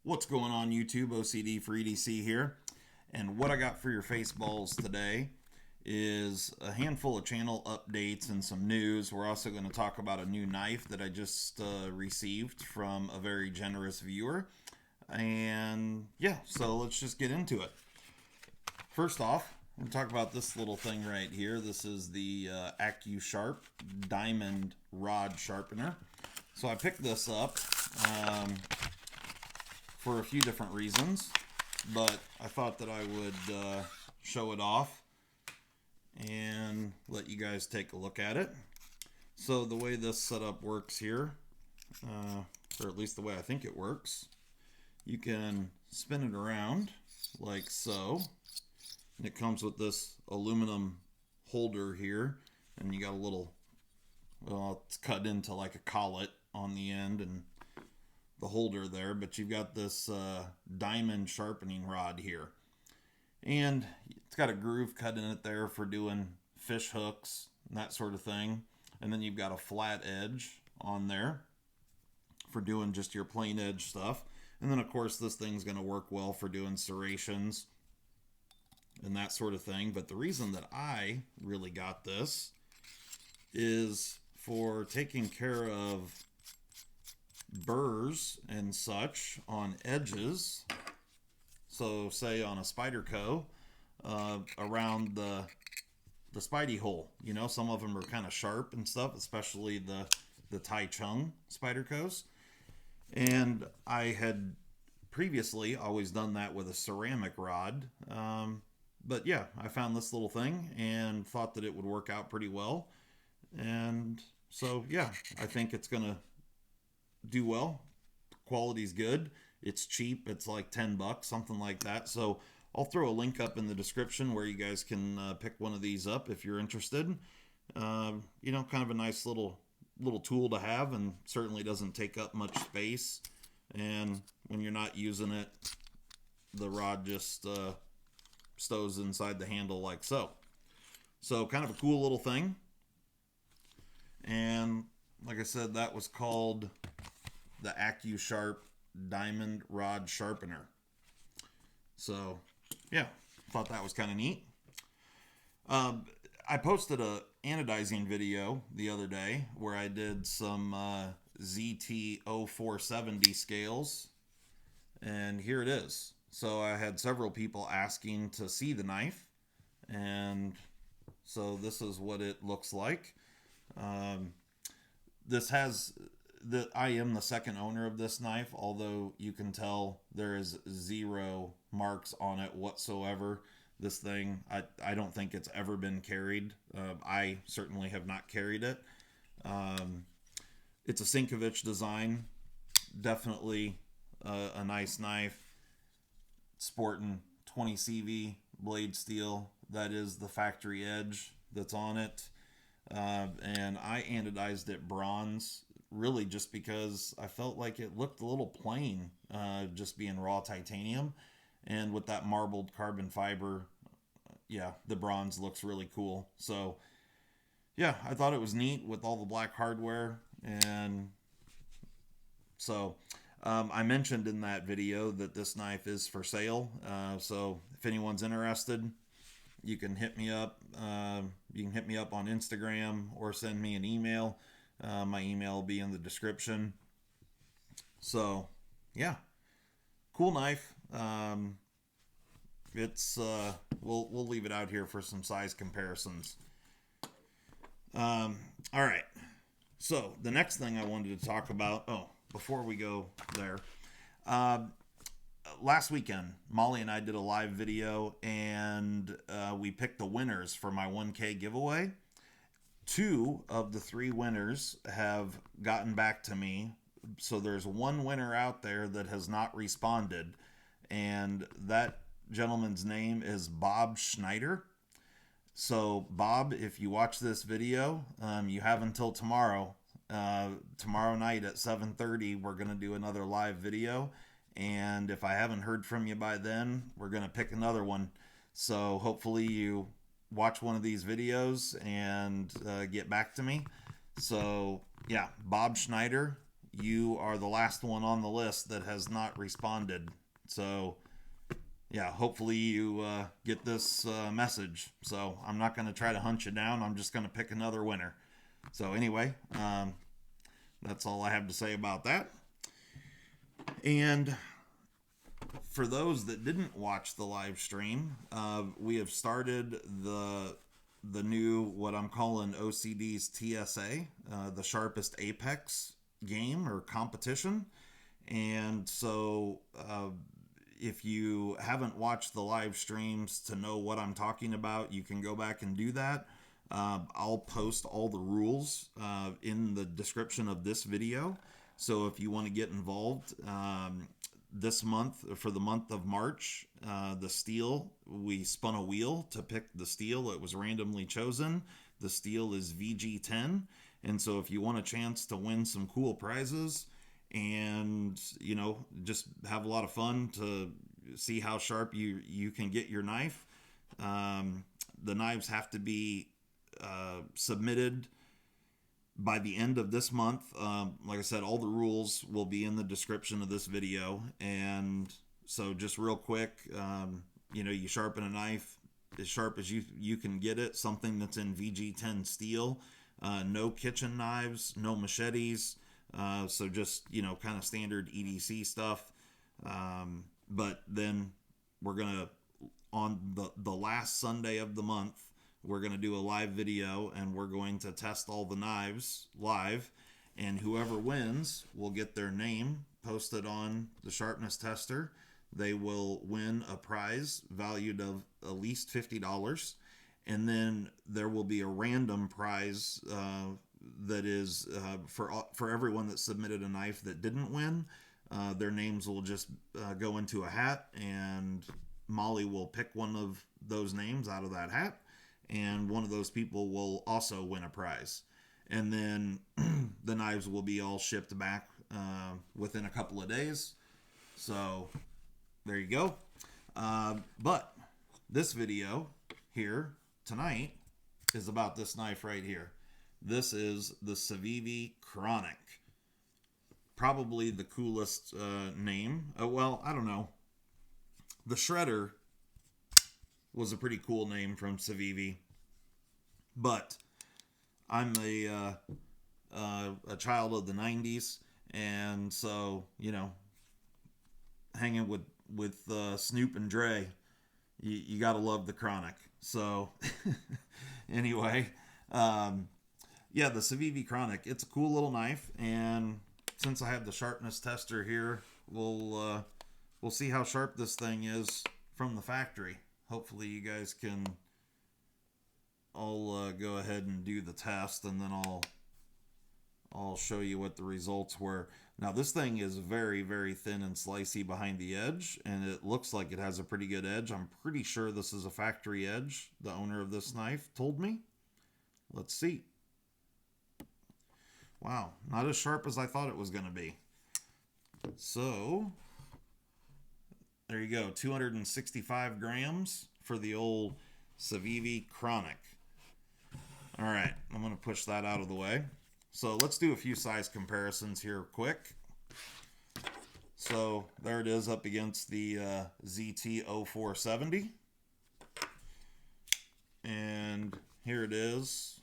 What's going on YouTube? OCD for EDC here. And what I got for your face balls today is a handful of channel updates and some news. We're also going to talk about a new knife that I just received from a very generous viewer. And yeah, so let's just get into it. First off, I'm going to talk about this little thing right here. This is the GAW Sharp Diamond Rod Sharpener. So I picked this up for a few different reasons, but I thought that I would show it off and let you guys take a look at it. So the way this setup works here, or at least the way I think it works, you can spin it around like so, and it comes with this aluminum holder here, and you got a little, well, it's cut into like a collet on the end and the holder there, but you've got this diamond sharpening rod here, and it's got a groove cut in it there for doing fish hooks and that sort of thing, and then you've got a flat edge on there for doing just your plain edge stuff, and then of course this thing's going to work well for doing serrations and that sort of thing. But the reason that I really got this is for taking care of burrs and such on edges. So say on a Spyderco, around the Spidey hole, you know, some of them are kind of sharp and stuff, especially the Tai Chung Spydercos. And I had previously always done that with a ceramic rod. But yeah, I found this little thing and thought that it would work out pretty well. And so yeah, I think it's gonna do well. Quality's good. It's cheap. It's like $10, something like that. So I'll throw a link up in the description where you guys can pick one of these up if you're interested. You know, kind of a nice little tool to have, and certainly doesn't take up much space. And when you're not using it, the rod just stows inside the handle like so. So kind of a cool little thing. And like I said, that was called the GAW Sharp Diamond Rod Sharpener. So yeah, thought that was kind of neat. I posted a anodizing video the other day where I did some ZT0470 scales, and here it is. So I had several people asking to see the knife, and so this is what it looks like. This has I am the second owner of this knife, although you can tell there is 0 marks on it whatsoever. This thing, I don't think it's ever been carried. I certainly have not carried it. It's a Sinkovich design. Definitely a nice knife. Sporting 20 CV blade steel. That is the factory edge that's on it. And I anodized it bronze, really just because I felt like it looked a little plain, just being raw titanium. And with that marbled carbon fiber, yeah, the bronze looks really cool. So yeah, I thought it was neat with all the black hardware. And so I mentioned in that video that this knife is for sale. So if anyone's interested, you can hit me up. You can hit me up on Instagram or send me an email. My email will be in the description. So yeah, cool knife. It's we'll leave it out here for some size comparisons. All right. So the next thing I wanted to talk about. Oh, before we go there, last weekend, Molly and I did a live video, and we picked the winners for my 1K giveaway. 2 of the 3 winners have gotten back to me. So there's 1 winner out there that has not responded, and that gentleman's name is Bob Schneider. So Bob, if you watch this video, you have until tomorrow. Tomorrow night at 7:30, we're going to do another live video. And if I haven't heard from you by then, we're going to pick another one. So hopefully you watch one of these videos and get back to me. So yeah, Bob Schneider, you are the last one on the list that has not responded. So yeah, hopefully you get this message. So I'm not going to try to hunt you down. I'm just going to pick another winner. So anyway, that's all I have to say about that. And for those that didn't watch the live stream, we have started the new, what I'm calling OCD's TSA, the Sharpest Apex game or competition. And so if you haven't watched the live streams to know what I'm talking about, you can go back and do that. I'll post all the rules in the description of this video. So if you want to get involved, this month, for the month of March, the steel, we spun a wheel to pick the steel. It was randomly chosen. The steel is VG10. And so if you want a chance to win some cool prizes and, you know, just have a lot of fun to see how sharp you can get your knife, the knives have to be submitted by the end of this month. Like I said, all the rules will be in the description of this video. And so just real quick, you know, you sharpen a knife as sharp as you can get it, something that's in VG10 steel, no kitchen knives, no machetes, so just, you know, kind of standard EDC stuff. But then we're gonna, on the last Sunday of the month, we're going to do a live video, and we're going to test all the knives live, and whoever wins will get their name posted on the sharpness tester. They will win a prize valued of at least $50, and then there will be a random prize that is for everyone that submitted a knife that didn't win. Their names will just go into a hat, and Molly will pick one of those names out of that hat, and one of those people will also win a prize. And then the knives will be all shipped back within a couple of days. So there you go. But this video here tonight is about this knife right here. This is the Civivi Chronic. Probably the coolest name. Well, I don't know. The Shredder was a pretty cool name from Civivi, but I'm a child of the 90s, and so, you know, hanging with Snoop and Dre, you gotta love the Chronic. So anyway, yeah, the Civivi Chronic, it's a cool little knife, and since I have the sharpness tester here, we'll see how sharp this thing is from the factory. Hopefully you guys can all go ahead and do the test, and then I'll show you what the results were. Now this thing is very, very thin and slicey behind the edge, and it looks like it has a pretty good edge. I'm pretty sure this is a factory edge, the owner of this knife told me. Let's see. Wow, not as sharp as I thought it was going to be. So there you go, 265 grams for the old Civivi Chronic. All right, I'm going to push that out of the way. So let's do a few size comparisons here quick. So there it is up against the ZT-0470. And here it is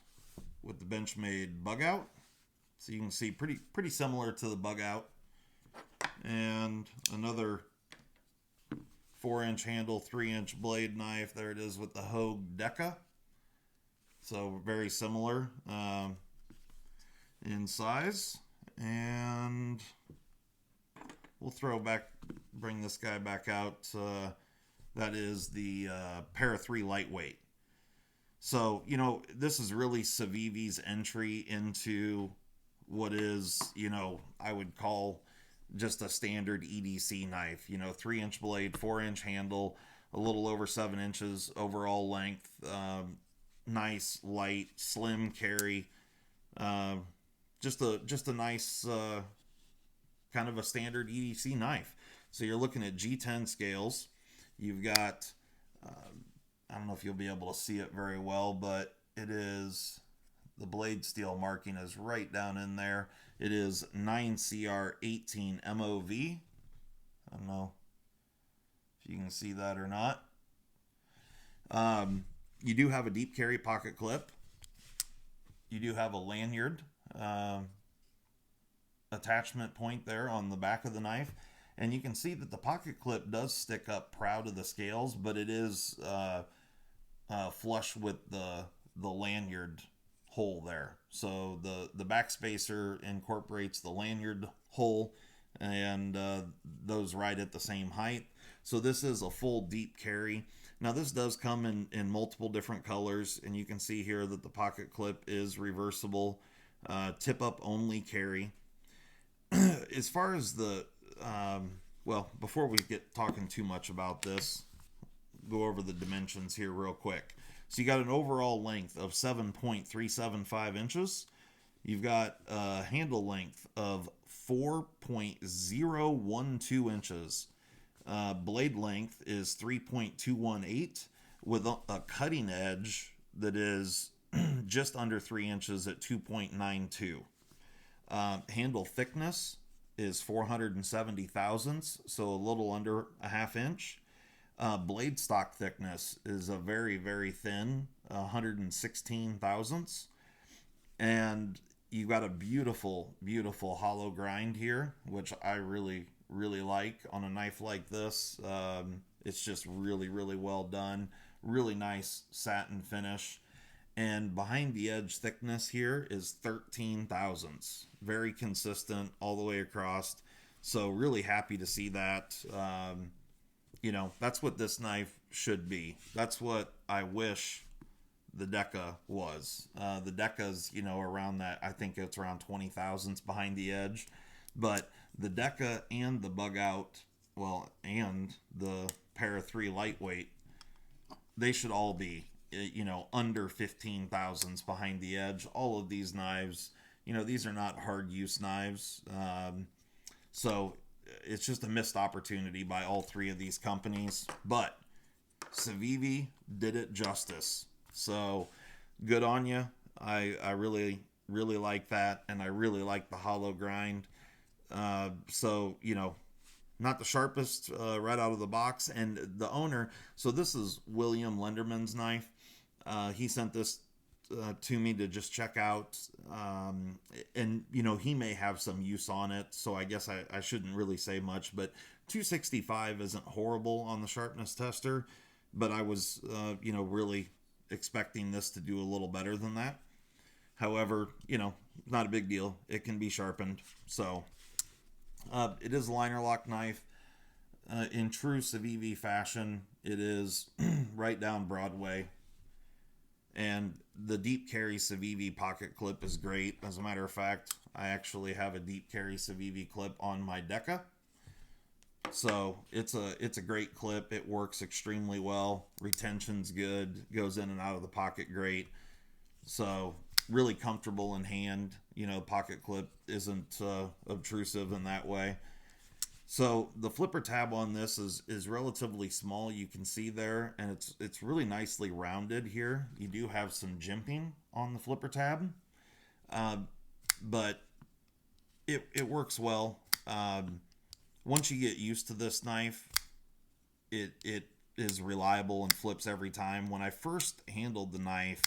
with the Benchmade bug out. So you can see pretty similar to the bug out. And another 4-inch handle, 3-inch blade knife. There it is with the Hogue Deca. So very similar in size. And we'll bring this guy back out. That is the Para 3 lightweight. So, you know, this is really Civivi's entry into what is, you know, I would call just a standard EDC knife. You know, 3-inch blade, 4-inch handle, a little over 7 inches overall length, nice, light, slim carry, just a nice kind of a standard EDC knife. So you're looking at G10 scales. You've got, I don't know if you'll be able to see it very well, but it is, the blade steel marking is right down in there. It is 9CR18 MOV. I don't know if you can see that or not. You do have a deep carry pocket clip. You do have a lanyard attachment point there on the back of the knife. And you can see that the pocket clip does stick up proud of the scales, but it is flush with the lanyard hole there. So the back spacer incorporates the lanyard hole, and those right at the same height. So this is a full deep carry. Now this does come in multiple different colors, and you can see here that the pocket clip is reversible, tip up only carry. As far as the well, before we get talking too much about this, go over the dimensions here real quick. So you got an overall length of 7.375 inches. You've got a handle length of 4.012 inches. Blade length is 3.218 with a cutting edge that is just under 3 inches at 2.92. Handle thickness is 470 thousandths, so a little under a half inch. Blade stock thickness is a very, very thin 116 thousandths. And you've got a beautiful, beautiful hollow grind here, which I really, really like on a knife like this. It's just really, really well done. Really nice satin finish. And behind the edge thickness here is 13 thousandths. Very consistent all the way across. So really happy to see that. You know, that's what this knife should be. That's what I wish the Deca was. The Deca's, you know, around that, I think it's around 20 thousandths behind the edge. But the Deca and the Bug Out, well, and the Para 3 Lightweight, they should all be, you know, under 15 thousandths behind the edge. All of these knives, you know, these are not hard use knives. So it's just a missed opportunity by all three of these companies. But Civivi did it justice. So good on you. I really, really like that. And I really like the hollow grind. So, you know, not the sharpest right out of the box. And the owner, so this is William Lenderman's knife. He sent this to me to just check out. And, you know, he may have some use on it. So I guess I shouldn't really say much. But 265 isn't horrible on the sharpness tester. But I was, you know, really expecting this to do a little better than that. However, you know, not a big deal. It can be sharpened. So it is a liner lock knife. In true Civivi fashion, it is right down Broadway. And the deep carry Civivi pocket clip is great. As a matter of fact, I actually have a deep carry Civivi clip on my Deca. So it's a great clip. It works extremely well. Retention's good. Goes in and out of the pocket great. So really comfortable in hand. You know, pocket clip isn't obtrusive in that way. So the flipper tab on this is relatively small. You can see there, and it's really nicely rounded here. You do have some jimping on the flipper tab, but it works well. Once you get used to this knife, it is reliable and flips every time. When I first handled the knife,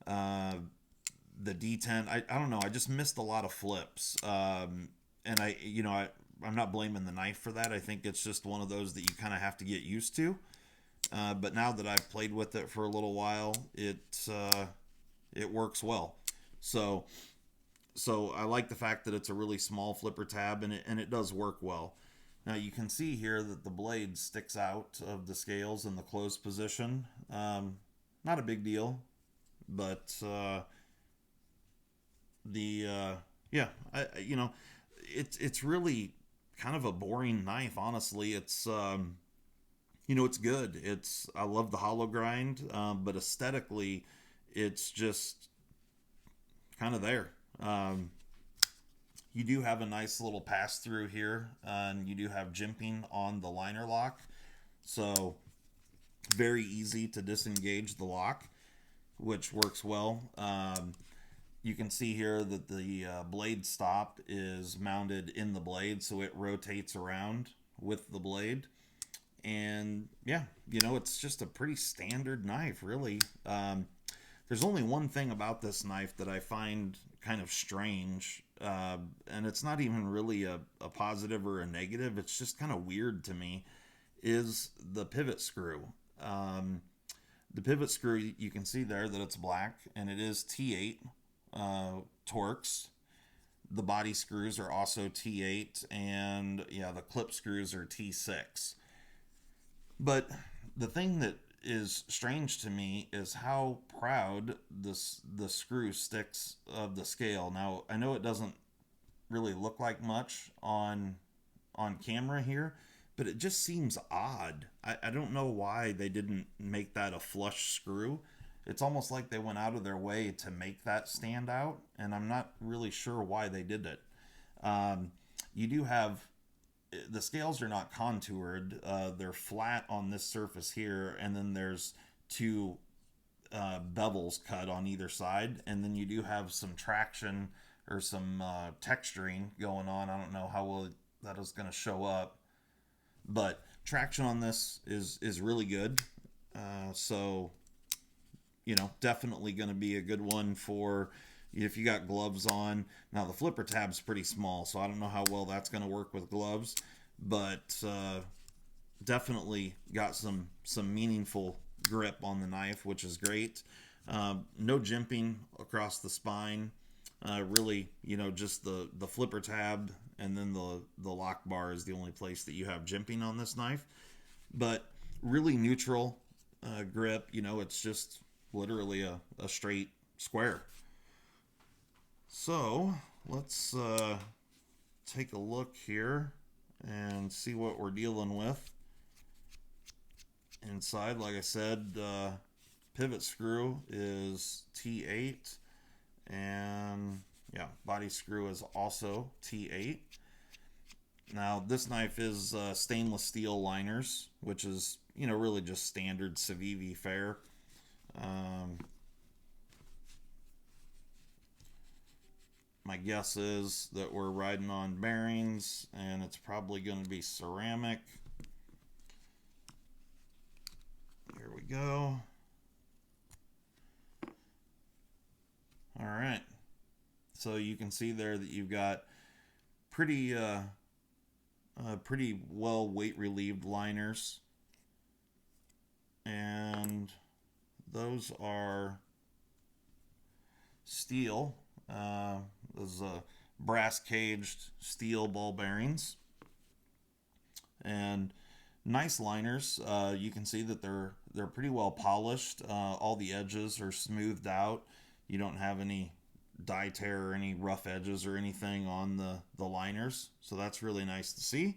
the D10, I don't know, I just missed a lot of flips. And I'm not blaming the knife for that. I think it's just one of those that you kind of have to get used to. But now that I've played with it for a little while, it works well. So I like the fact that it's a really small flipper tab, and it does work well. Now you can see here that the blade sticks out of the scales in the closed position. Not a big deal, but it's really kind of a boring knife, honestly. It's it's good. I love the hollow grind, but aesthetically, it's just kind of there. You do have a nice little pass through here, and you do have jimping on the liner lock, so very easy to disengage the lock, which works well. You can see here that the blade stop is mounted in the blade, so it rotates around with the blade. And yeah, it's just a pretty standard knife, really. There's only one thing about this knife that I find kind of strange, and it's not even really a positive or a negative. It's just kind of weird to me, is the pivot screw. The pivot screw, you can see there that it's black, and it is T8 Torx. The body screws are also T8, and yeah, the clip screws are T6. But the thing that is strange to me is how proud the screw sticks of the scale. Now, I know it doesn't really look like much on camera here, but it just seems odd. I don't know why they didn't make that a flush screw. It's almost like they went out of their way to make that stand out, and I'm not really sure why they did it. You do have the scales are not contoured. They're flat on this surface here, and then there's two bevels cut on either side, and then you do have some traction or some texturing going on. I don't know how well that is going to show up, but traction on this is really good. So definitely going to be a good one for if you got gloves on. Now the flipper tab's pretty small, so I don't know how well that's going to work with gloves, but definitely got some meaningful grip on the knife, which is great. No jimping across the spine. Really, just the flipper tab, and then the lock bar is the only place that you have jimping on this knife. But really neutral grip. It's just literally a straight square. So let's take a look here and see what we're dealing with inside. Like I said, pivot screw is T8, and yeah, body screw is also T8. Now this knife is stainless steel liners, which is really just standard Civivi fare. My guess is that we're riding on bearings, and it's probably going to be ceramic. There we go. All right. So you can see there that you've got pretty well weight relieved liners, and those are steel. Those brass caged steel ball bearings, and nice liners. You can see that they're pretty well polished. All the edges are smoothed out. You don't have any die tear or any rough edges or anything on the liners, so that's really nice to see.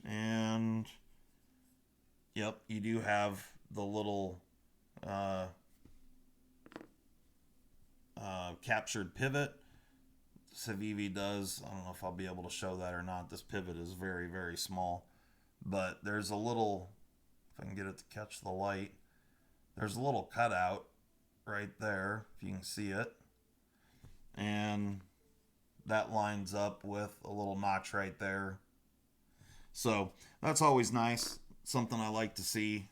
And yep, you do have the little captured pivot. Civivi does. I don't know if I'll be able to show that or not. This pivot is very, very small, but there's a little, if I can get it to catch the light, there's a little cutout right there, if you can see it, and that lines up with a little notch right there. So that's always nice, something I like to see.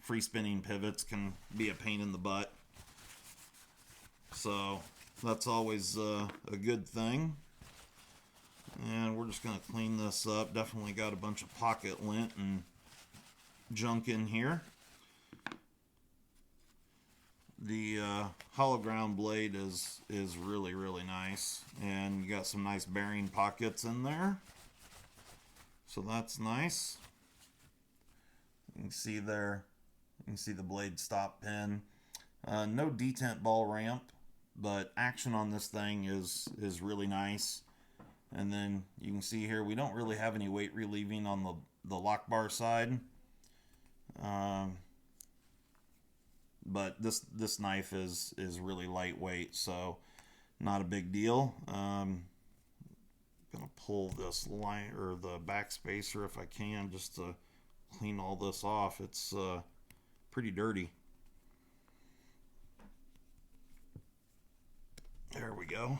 Free spinning pivots can be a pain in the butt, so that's always a good thing. And we're just going to clean this up. Definitely got a bunch of pocket lint and junk in here. The hollow ground blade is really, really nice, and you got some nice bearing pockets in there, so that's nice. You can see there, you can see the blade stop pin. No detent ball ramp, but action on this thing is really nice. And then you can see here we don't really have any weight relieving on the lock bar side. But this knife is really lightweight, so not a big deal. I'm gonna pull this line or the back spacer if I can, just to clean all this off. It's pretty dirty. There we go.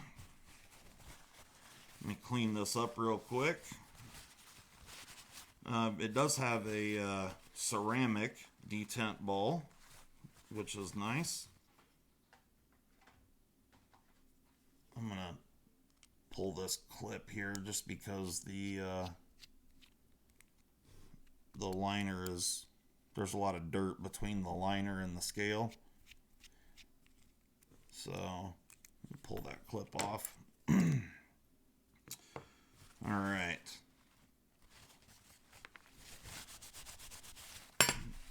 Let me clean this up real quick. It does have a ceramic detent ball, which is nice. I'm going to pull this clip here just because the liner is, there's a lot of dirt between the liner and the scale. So, let me pull that clip off. All right.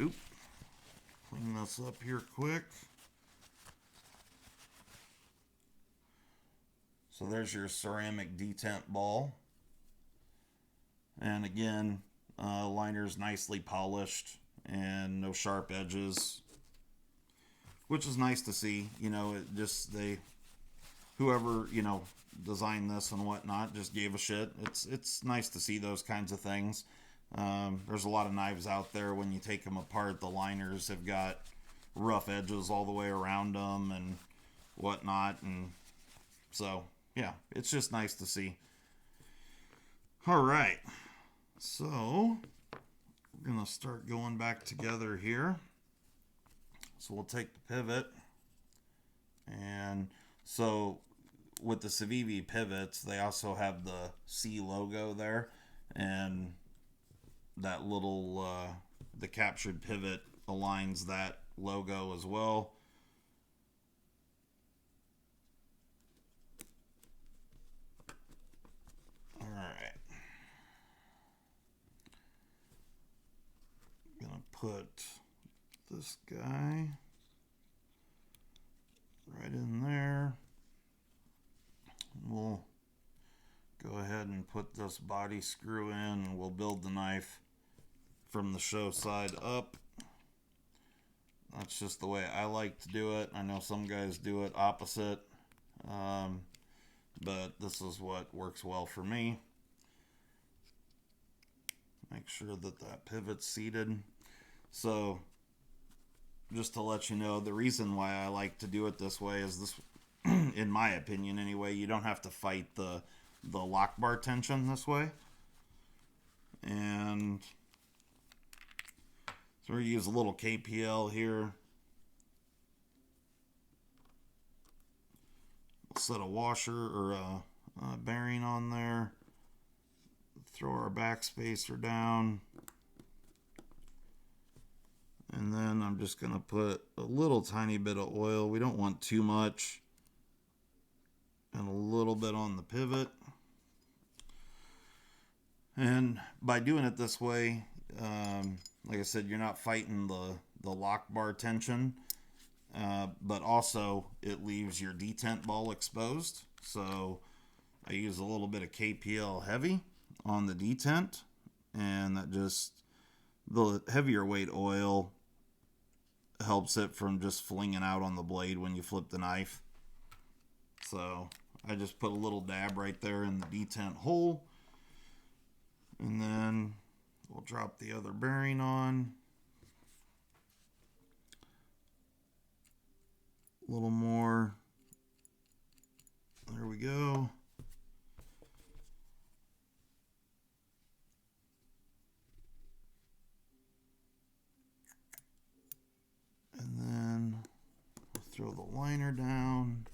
Oop. Clean this up here quick. So there's your ceramic detent ball. And again, liner's nicely polished and no sharp edges, which is nice to see. You know, it just, whoever, you know, designed this and whatnot just gave a shit. It's nice to see those kinds of things. There's a lot of knives out there, when you take them apart, the liners have got rough edges all the way around them and whatnot, and so yeah, it's just nice to see. All right, so we're gonna start going back together here. So we'll take the pivot, and so with the Civivi pivots, they also have the C logo there, and that little the captured pivot aligns that logo as well. All right, I'm gonna put this guy right in there. We'll go ahead and put this body screw in, and we'll build the knife from the show side up. That's just the way I like to do it. I know some guys do it opposite, but this is what works well for me. Make sure that that pivot's seated. So just to let you know, the reason why I like to do it this way is this, in my opinion anyway, you don't have to fight the lock bar tension this way. And so we use a little KPL here. We'll set a washer or a bearing on there. Throw our back spacer down. And then I'm just going to put a little tiny bit of oil. We don't want too much. And a little bit on the pivot. And by doing it this way, like I said, you're not fighting the lock bar tension, but also it leaves your detent ball exposed. So I use a little bit of KPL heavy on the detent, and that just, the heavier weight oil helps it from just flinging out on the blade when you flip the knife. So I just put a little dab right there in the detent hole, and then we'll drop the other bearing on. A little more. There we go. And then we'll throw the liner down.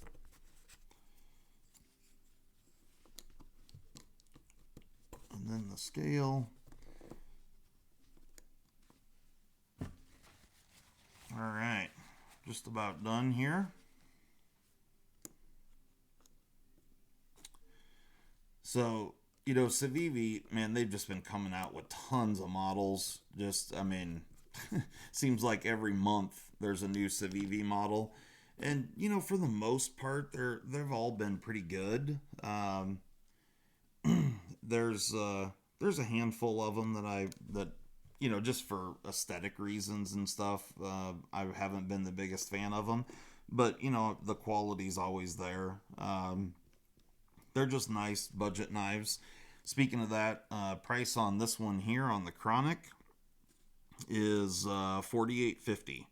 And then the scale. All right, just about done here. So, you know, Civivi, man, they've just been coming out with tons of models. Just, I mean, seems like every month there's a new Civivi model. And, you know, for the most part, they've all been pretty good. There's a handful of them that you know, just for aesthetic reasons and stuff, I haven't been the biggest fan of them. But, you know, the quality's always there. They're just nice budget knives. Speaking of that, price on this one here on the Chronic is $48.50.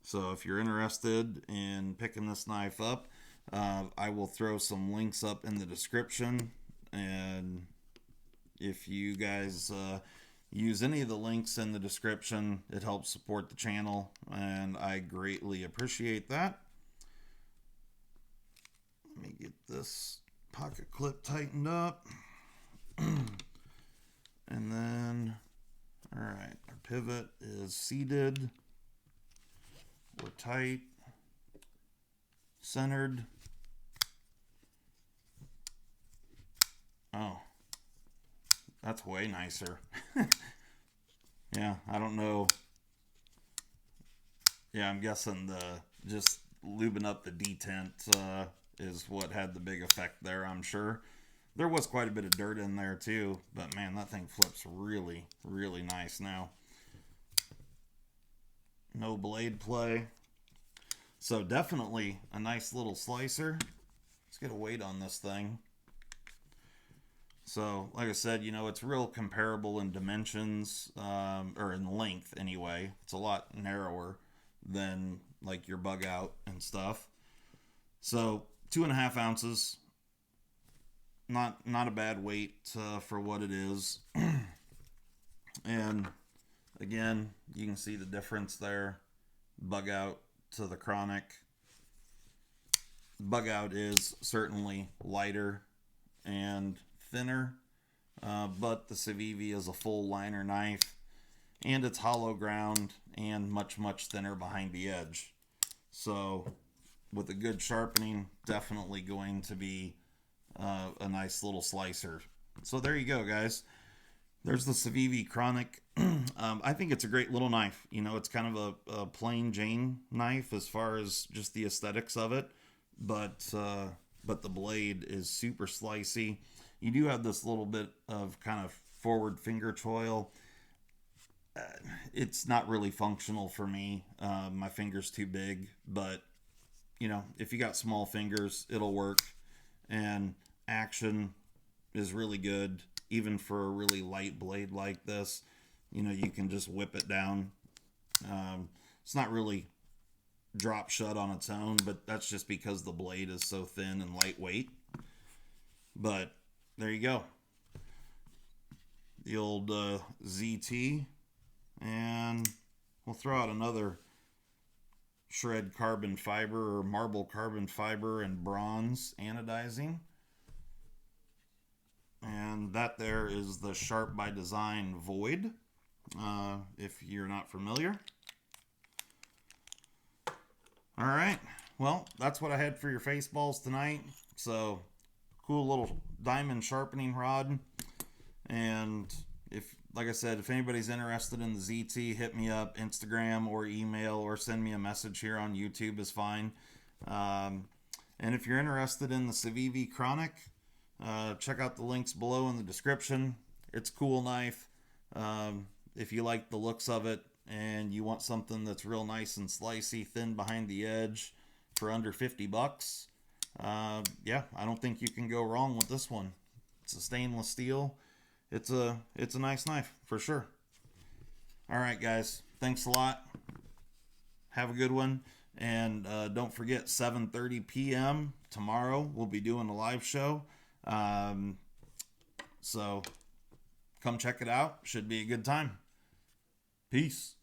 So if you're interested in picking this knife up, I will throw some links up in the description, and if you guys use any of the links in the description, it helps support the channel, and I greatly appreciate that. Let me get this pocket clip tightened up. And then, all right, our pivot is seated. We're tight, centered. Oh, that's way nicer. Yeah, I don't know. Yeah, I'm guessing just lubing up the detent is what had the big effect there, I'm sure. There was quite a bit of dirt in there too, but man, that thing flips really, really nice now. No blade play. So definitely a nice little slicer. Let's get a weight on this thing. So, like I said, it's real comparable in dimensions, or in length anyway. It's a lot narrower than like your bug out and stuff. So 2.5 ounces, not a bad weight for what it is. And again, you can see the difference there. Bug out to the chronic. Bug out is certainly lighter and thinner, but the Civivi is a full liner knife, and it's hollow ground and much thinner behind the edge. So with a good sharpening, definitely going to be a nice little slicer. So there you go, guys. There's the Civivi Chronic. I think it's a great little knife. It's kind of a plain Jane knife as far as just the aesthetics of it, but the blade is super slicey. You do have this little bit of kind of forward finger choil. It's not really functional for me. My finger's too big, but if you got small fingers, it'll work. And action is really good, even for a really light blade like this. You can just whip it down. It's not really drop shut on its own, but that's just because the blade is so thin and lightweight. But there you go. The old ZT. And we'll throw out another shred carbon fiber or marble carbon fiber and bronze anodizing. And that there is the Sharp by Design Void, if you're not familiar. All right, well, that's what I had for your face balls tonight. So, cool little diamond sharpening rod. And like I said, if anybody's interested in the ZT, hit me up, Instagram or email, or send me a message here on YouTube is fine. And if you're interested in the Civivi Chronic, check out the links below in the description. It's a cool knife. If you like the looks of it and you want something that's real nice and slicey, thin behind the edge for under $50, yeah, I don't think you can go wrong with this one. It's a stainless steel. It's a nice knife for sure. All right, guys, thanks a lot. Have a good one. And don't forget, 7:30 p.m. tomorrow, we'll be doing a live show. So come check it out. Should be a good time. Peace.